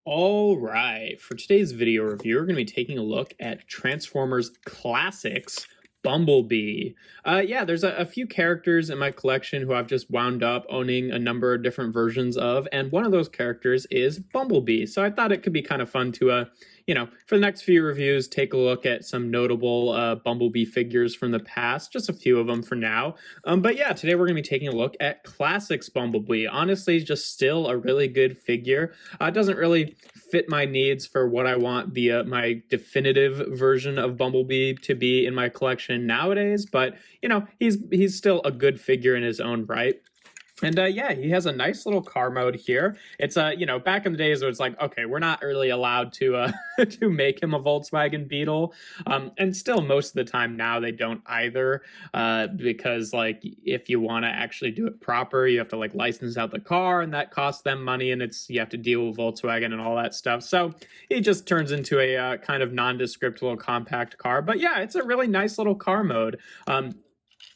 All right, for today's video review, we're going to be taking a look at Transformers Classics Bumblebee. Yeah, there's a few characters in my collection who I've just wound up owning a number of different versions of, and one of those characters is Bumblebee. So I thought it could be kind of fun to, for the next few reviews, take a look at some notable Bumblebee figures from the past, just a few of them for now. But yeah, today we're going to be taking a look at Classics Bumblebee. Honestly, just still a really good figure. It doesn't really fit my needs for what I want the my definitive version of Bumblebee to be in my collection nowadays, but he's still a good figure in his own right. And yeah, he has a nice little car mode here. It's back in the days where it's like, okay, we're not really allowed to to make him a Volkswagen Beetle, and still most of the time now they don't either, because like if you want to actually do it proper, you have to like license out the car, and that costs them money, and you have to deal with Volkswagen and all that stuff. So he just turns into a kind of nondescript little compact car. But yeah, it's a really nice little car mode.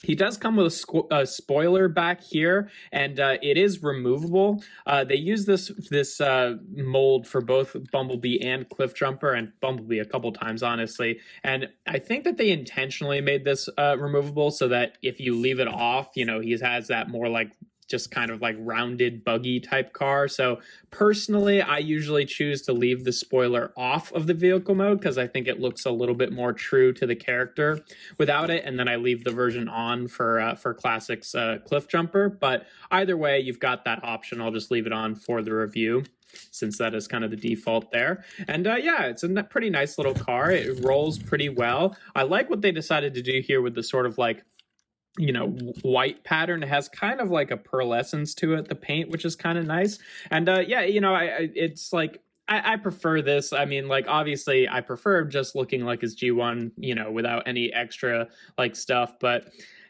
He does come with a spoiler back here, and it is removable. They use this mold for both Bumblebee and Cliffjumper, and Bumblebee a couple times, honestly. And I think that they intentionally made this removable so that if you leave it off, he has that more like just kind of like rounded buggy type car. So personally, I usually choose to leave the spoiler off of the vehicle mode because I think it looks a little bit more true to the character without it, and then I leave the version on for Classics Cliffjumper. But either way, you've got that option. I'll just leave it on for the review, since that is kind of the default there. And yeah, it's a pretty nice little car. It rolls pretty well. I like what they decided to do here with the sort of like white pattern. It has kind of like a pearlescence to it, the paint, which is kind of nice. And yeah, it's like I prefer this. I mean, like, obviously I prefer just looking like his G1, without any extra like stuff. But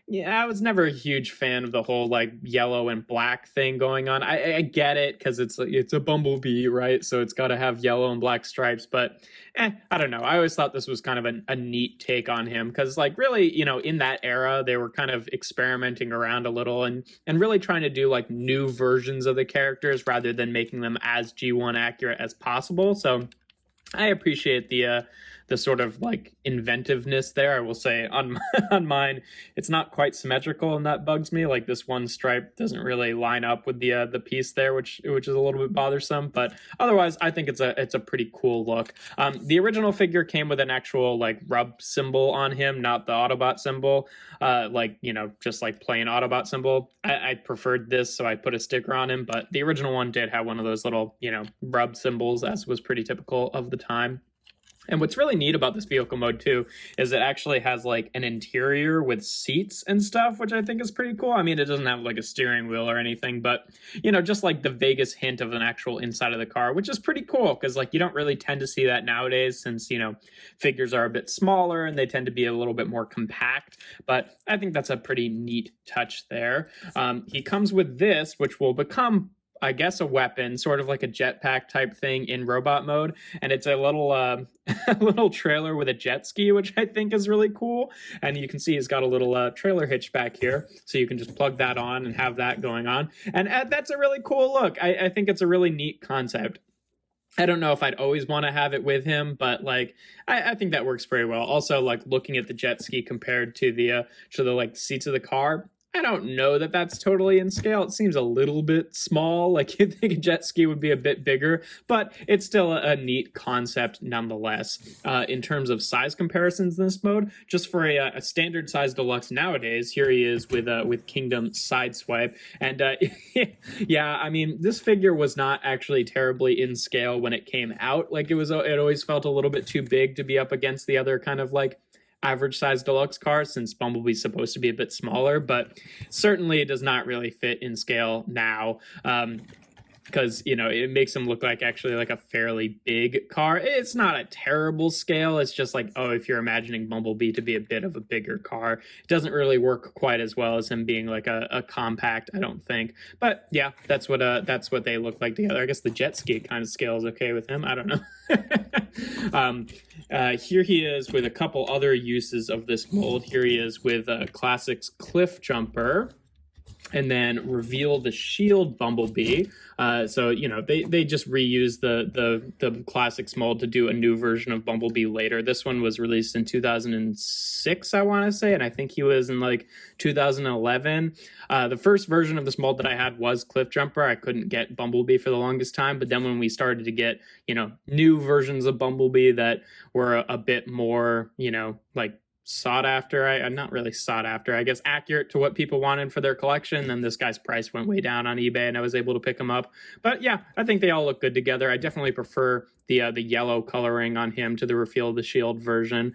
yeah, I was never a huge fan of the whole like yellow and black thing going on. I get it because it's a Bumblebee, right? So it's got to have yellow and black stripes. But I don't know. I always thought this was kind of a neat take on him because, like, really, in that era, they were kind of experimenting around a little and really trying to do like new versions of the characters rather than making them as G1 accurate as possible. So I appreciate the sort of like inventiveness there. I will say on on mine, it's not quite symmetrical, and that bugs me. Like this one stripe doesn't really line up with the piece there, which is a little bit bothersome. But otherwise, I think it's a pretty cool look. The original figure came with an actual like rub symbol on him, not the Autobot symbol. Just like plain Autobot symbol. I preferred this, so I put a sticker on him. But the original one did have one of those little rub symbols, as was pretty typical of the time. And what's really neat about this vehicle mode too is it actually has like an interior with seats and stuff, which I think is pretty cool. I mean, it doesn't have like a steering wheel or anything, but just like the vaguest hint of an actual inside of the car, which is pretty cool because like you don't really tend to see that nowadays since figures are a bit smaller and they tend to be a little bit more compact. But I think that's a pretty neat touch there. He comes with this, which will become, I guess, a weapon, sort of like a jetpack type thing in robot mode, and it's a little a little trailer with a jet ski, which I think is really cool. And you can see he's got a little trailer hitch back here, so you can just plug that on and have that going on, and that's a really cool look. I think it's a really neat concept. I don't know if I'd always want to have it with him, but like I think that works pretty well. Also, like looking at the jet ski compared to the like seats of the car, I don't know that that's totally in scale. It seems a little bit small. Like you'd think a jet ski would be a bit bigger, but it's still a neat concept nonetheless. In terms of size comparisons in this mode, just for a standard size deluxe nowadays, here he is with Kingdom Sideswipe. And yeah, I mean, this figure was not actually terribly in scale when it came out. Like it always felt a little bit too big to be up against the other kind of like average size deluxe car, since Bumblebee's supposed to be a bit smaller, but certainly it does not really fit in scale now. Because it makes him look like actually like a fairly big car. It's not a terrible scale. It's just like, oh, if you're imagining Bumblebee to be a bit of a bigger car, it doesn't really work quite as well as him being like a compact, I don't think. But yeah, that's what they look like together. I guess the jet ski kind of scale is okay with him. I don't know. Here he is with a couple other uses of this mold. Here he is with Classics Cliffjumper. and then reveal the shield Bumblebee. So they just reused the classics mold to do a new version of Bumblebee later. This one was released in 2006, I want to say, and I think he was in like 2011. The first version of this mold that I had was Cliff Jumper. I couldn't get Bumblebee for the longest time, but then when we started to get new versions of Bumblebee that were a bit more like sought after, not really sought after, I guess accurate to what people wanted for their collection, then this guy's price went way down on eBay and I was able to pick him up. But yeah, I think they all look good together. I definitely prefer the yellow coloring on him to the Reveal the Shield version.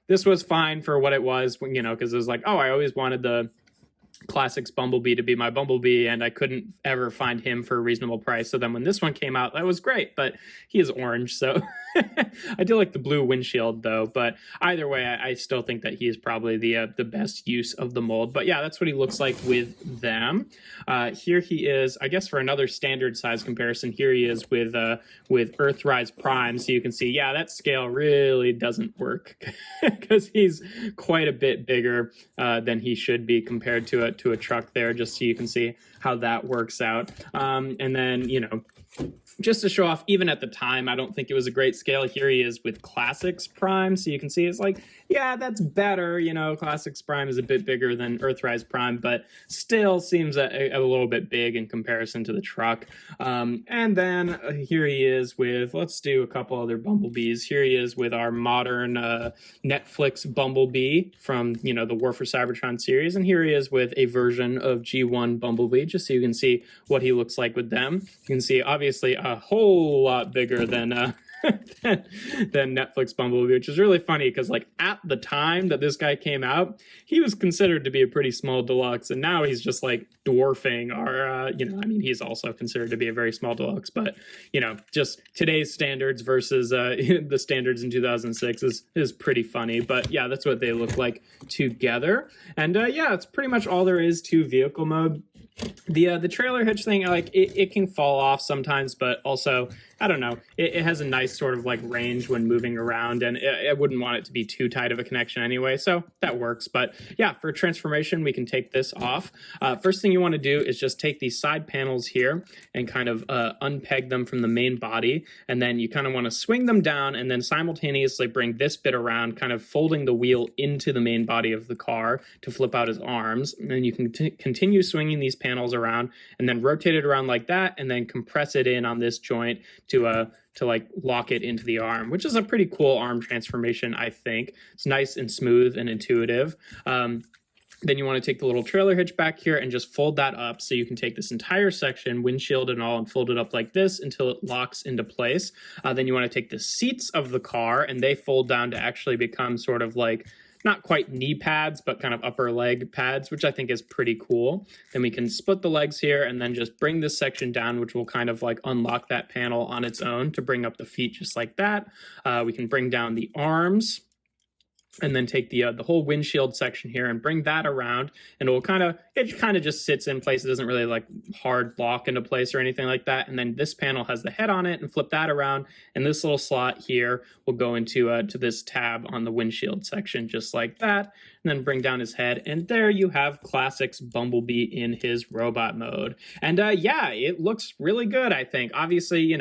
This was fine for what it was, because it was like, oh, I always wanted the classics Bumblebee to be my Bumblebee, and I couldn't ever find him for a reasonable price. So then when this one came out, that was great, but he is orange, so I do like the blue windshield though. But either way, I still think that he is probably the best use of the mold. But yeah, that's what he looks like with them. Here he is, I guess for another standard size comparison, here he is with Earthrise Prime. So you can see, yeah, that scale really doesn't work because he's quite a bit bigger than he should be compared to a truck there, just so you can see how that works out. And then, just to show off, even at the time, I don't think it was a great scale. Here he is with Classics Prime. So you can see it's like, yeah, that's better. Classics Prime is a bit bigger than Earthrise Prime, but still seems a little bit big in comparison to the truck. And then here he is with, let's do a couple other Bumblebees. Here he is with our modern Netflix Bumblebee from, the War for Cybertron series. And here he is with a version of G1 Bumblebee, just so you can see what he looks like with them. You can see, obviously, a whole lot bigger than Netflix Bumblebee, which is really funny because like at the time that this guy came out, he was considered to be a pretty small deluxe, and now he's just like dwarfing our he's also considered to be a very small deluxe, but just today's standards versus the standards in 2006 is pretty funny. But yeah, that's what they look like together. And yeah, it's pretty much all there is to vehicle mode. The trailer hitch thing, like it can fall off sometimes, but also I don't know, it has a nice sort of like range when moving around, and I wouldn't want it to be too tight of a connection anyway, so that works. But yeah, for transformation, we can take this off. First thing you want to do is just take these side panels here and kind of unpeg them from the main body, and then you kind of want to swing them down and then simultaneously bring this bit around, kind of folding the wheel into the main body of the car to flip out his arms. And then you can continue swinging these panels around and then rotate it around like that, and then compress it in on this joint to like lock it into the arm, which is a pretty cool arm transformation, I think. It's nice and smooth and intuitive. Then you want to take the little trailer hitch back here and just fold that up so you can take this entire section, windshield and all, and fold it up like this until it locks into place. Then you want to take the seats of the car and they fold down to actually become sort of like not quite knee pads, but kind of upper leg pads, which I think is pretty cool. Then we can split the legs here and then just bring this section down, which will kind of like unlock that panel on its own to bring up the feet just like that. We can bring down the arms and then take the whole windshield section here and bring that around, and it kind of just sits in place. It doesn't really like hard lock into place or anything like that. And then this panel has the head on it, and flip that around, and this little slot here will go into to this tab on the windshield section just like that. And then bring down his head, and there you have Classics Bumblebee in his robot mode. And yeah, it looks really good, I think. Obviously,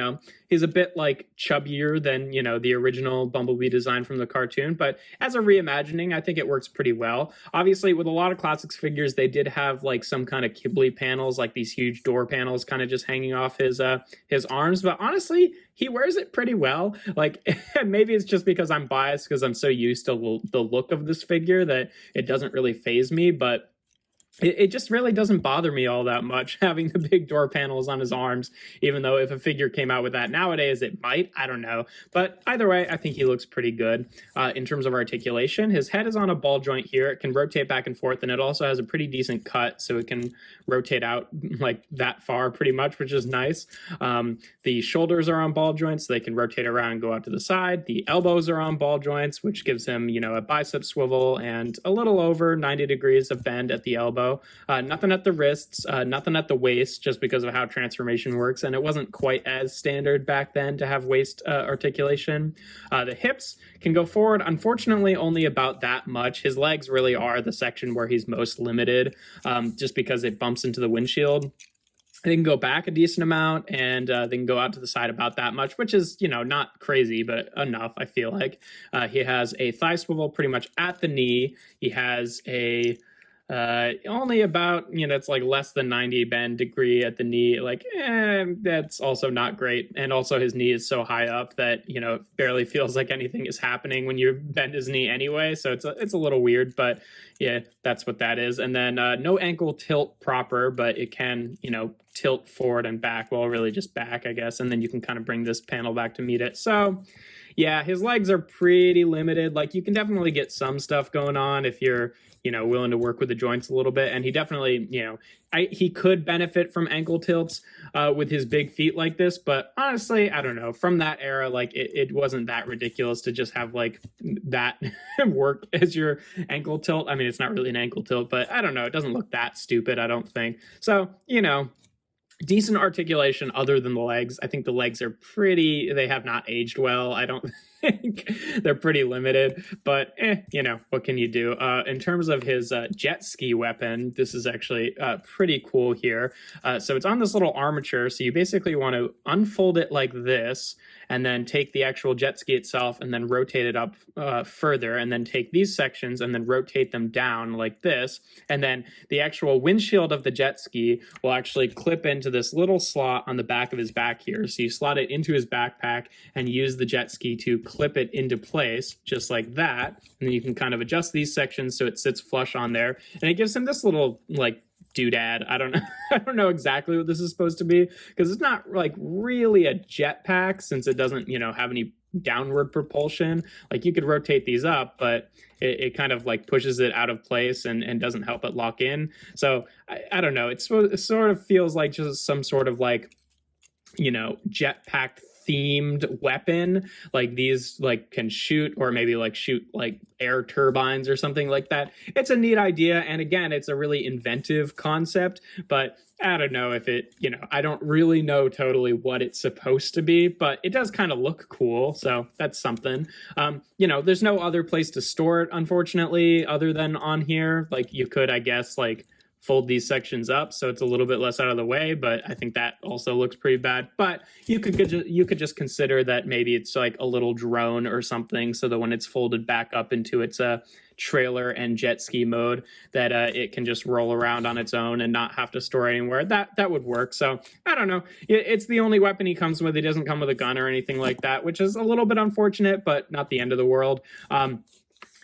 he's a bit like chubbier than, the original Bumblebee design from the cartoon, but as a reimagining, I think it works pretty well. Obviously, with a lot of Classics figures, they did have like some kind of Ghibli panels, like these huge door panels kind of just hanging off his arms, but honestly, he wears it pretty well. Like, maybe it's just because I'm biased because I'm so used to the look of this figure that it doesn't really faze me, but it just really doesn't bother me all that much having the big door panels on his arms, even though if a figure came out with that nowadays, it might. I don't know. But either way, I think he looks pretty good. In terms of articulation, his head is on a ball joint here. It can rotate back and forth, and it also has a pretty decent cut, so it can rotate out like that far pretty much, which is nice. The shoulders are on ball joints, so they can rotate around and go out to the side. The elbows are on ball joints, which gives him, a bicep swivel and a little over 90 degrees of bend at the elbow. elbow. Nothing at the wrists, nothing at the waist, just because of how transformation works, and it wasn't quite as standard back then to have waist articulation. The hips can go forward, unfortunately, only about that much. His legs really are the section where he's most limited, just because it bumps into the windshield. They can go back a decent amount, and they can go out to the side about that much, which is, not crazy, but enough, I feel like. He has a thigh swivel pretty much at the knee. He has a only about, it's like less than 90 bend degree at the knee. Like, that's also not great. And also his knee is so high up that, it barely feels like anything is happening when you bend his knee anyway. So it's a little weird, but yeah, that's what that is. And then no ankle tilt proper, but it can, tilt forward and back. Well, really just back, I guess. And then you can kind of bring this panel back to meet it. So yeah, his legs are pretty limited. Like, you can definitely get some stuff going on if you're, willing to work with the joints a little bit. And he definitely, he could benefit from ankle tilts with his big feet like this. But honestly, I don't know. From that era, like, it wasn't that ridiculous to just have like that work as your ankle tilt. I mean, it's not really an ankle tilt, but I don't know. It doesn't look that stupid, I don't think. So, decent articulation other than the legs. I think the legs are they have not aged well. I don't think they're pretty limited, but what can you do? In terms of his jet ski weapon, this is actually pretty cool here. So it's on this little armature. So you basically want to unfold it like this, and then take the actual jet ski itself and then rotate it up further, and then take these sections and then rotate them down like this. And then the actual windshield of the jet ski will actually clip into this little slot on the back of his back here. So you slot it into his backpack and use the jet ski to clip it into place just like that. And then you can kind of adjust these sections so it sits flush on there. And it gives him this little like doodad. I don't know. I don't know exactly what this is supposed to be, because it's not like really a jetpack, since it doesn't, have any downward propulsion. Like, you could rotate these up, but it kind of like pushes it out of place and doesn't help it lock in. So I don't know. It sort of feels like just some sort of like, jetpack themed weapon. Like, these like can shoot, or maybe like shoot like air turbines or something like that. It's a neat idea, and again, it's a really inventive concept, but I don't know if it, I don't really know totally what it's supposed to be, but it does kind of look cool, so that's something. There's no other place to store it, unfortunately, other than on here. Like, you could, I guess, like fold these sections up so it's a little bit less out of the way, but I think that also looks pretty bad. But you could just consider that maybe it's like a little drone or something, so that when it's folded back up into its trailer and jet ski mode, that it can just roll around on its own and not have to store anywhere. That would work. So I don't know. It's the only weapon he comes with. He doesn't come with a gun or anything like that, which is a little bit unfortunate, but not the end of the world.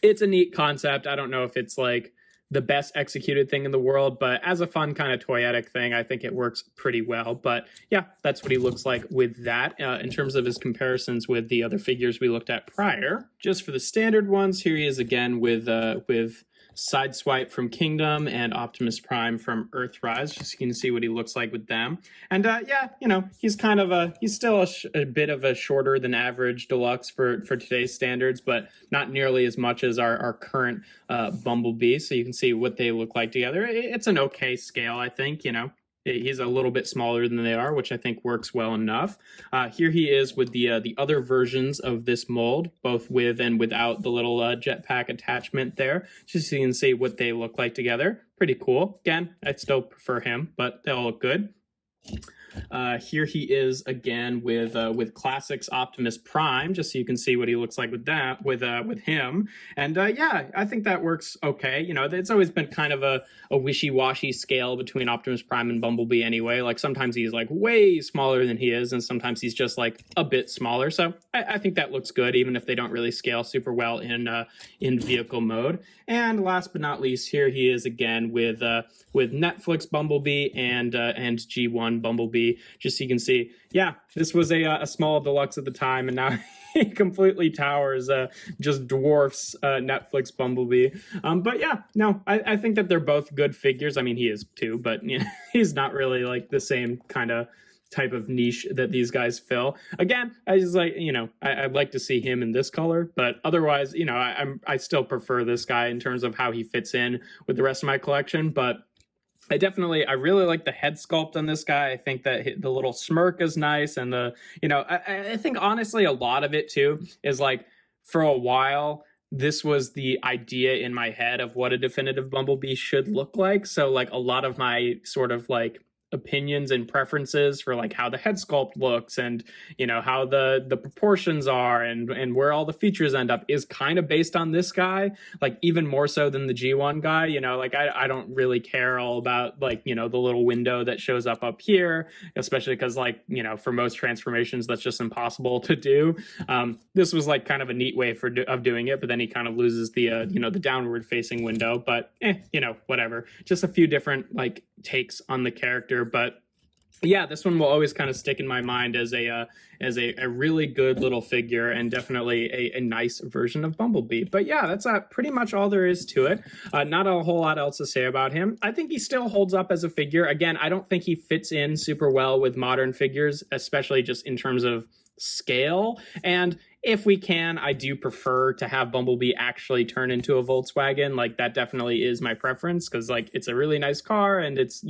It's a neat concept. I don't know if it's like the best executed thing in the world, but as a fun kind of toyetic thing, I think it works pretty well. But yeah, that's what he looks like with that. In terms of his comparisons with the other figures we looked at prior, just for the standard ones, here he is again with Sideswipe from Kingdom and Optimus Prime from Earthrise, just so you can see what he looks like with them. And yeah, he's kind of he's still a bit of a shorter than average deluxe for today's standards, but not nearly as much as our current Bumblebee. So you can see what they look like together. It's an okay scale, I think. He's a little bit smaller than they are, which I think works well enough. Here he is with the other versions of this mold, both with and without the little jetpack attachment there, just so you can see what they look like together. Pretty cool. Again, I'd still prefer him, but they all look good. Here he is again with Classics Optimus Prime, just so you can see what he looks like with that, with him. And yeah, I think that works okay. It's always been kind of a wishy-washy scale between Optimus Prime and Bumblebee anyway. Like, sometimes he's like way smaller than he is, and sometimes he's just like a bit smaller. So I think that looks good, even if they don't really scale super well in vehicle mode. And last but not least, here he is again with Netflix Bumblebee and G1 Bumblebee, just so you can see, yeah, this was a small deluxe at the time, and now he completely towers, just dwarfs Netflix Bumblebee. But yeah, no, I think that they're both good figures. I mean, he is too, but he's not really like the same kind of type of niche that these guys fill. Again, I just like, I'd like to see him in this color, but otherwise, I still prefer this guy in terms of how he fits in with the rest of my collection. But I really like the head sculpt on this guy. I think that the little smirk is nice, and I think honestly a lot of it too is like for a while this was the idea in my head of what a definitive Bumblebee should look like. So like a lot of my sort of like opinions and preferences for like how the head sculpt looks and how the proportions are and where all the features end up is kind of based on this guy, like even more so than the G1 guy. Like I don't really care all about like the little window that shows up here, especially because like for most transformations that's just impossible to do. This was like kind of a neat way of doing it, but then he kind of loses the the downward facing window, but whatever, just a few different like takes on the character. But yeah, this one will always kind of stick in my mind as a really good little figure, and definitely a nice version of Bumblebee. But yeah, that's pretty much all there is to it. Not a whole lot else to say about him. I think he still holds up as a figure. Again, I don't think he fits in super well with modern figures, especially just in terms of scale. And if we can, I do prefer to have Bumblebee actually turn into a Volkswagen. Like that definitely is my preference, because like it's a really nice car, and it's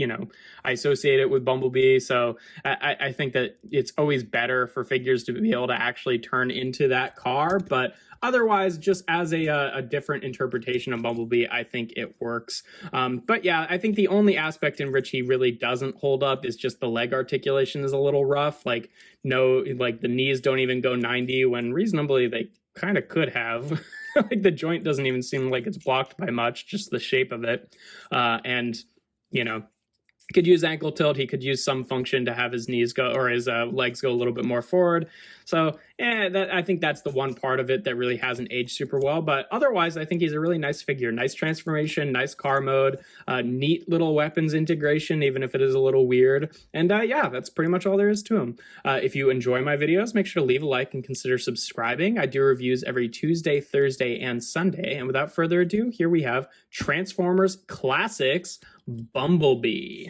I associate it with Bumblebee. So I think that it's always better for figures to be able to actually turn into that car. But otherwise, just as a different interpretation of Bumblebee, I think it works. But yeah, I think the only aspect in which he really doesn't hold up is just the leg articulation is a little rough. Like the knees don't even go 90 when reasonably they kind of could have. Like the joint doesn't even seem like it's blocked by much, just the shape of it. And could use ankle tilt. He could use some function to have his knees go, or his legs go a little bit more forward. So I think that's the one part of it that really hasn't aged super well. But otherwise, I think he's a really nice figure. Nice transformation, nice car mode, neat little weapons integration, even if it is a little weird. And yeah, that's pretty much all there is to him. If you enjoy my videos, make sure to leave a like and consider subscribing. I do reviews every Tuesday, Thursday, and Sunday. And without further ado, here we have Transformers Classics Bumblebee.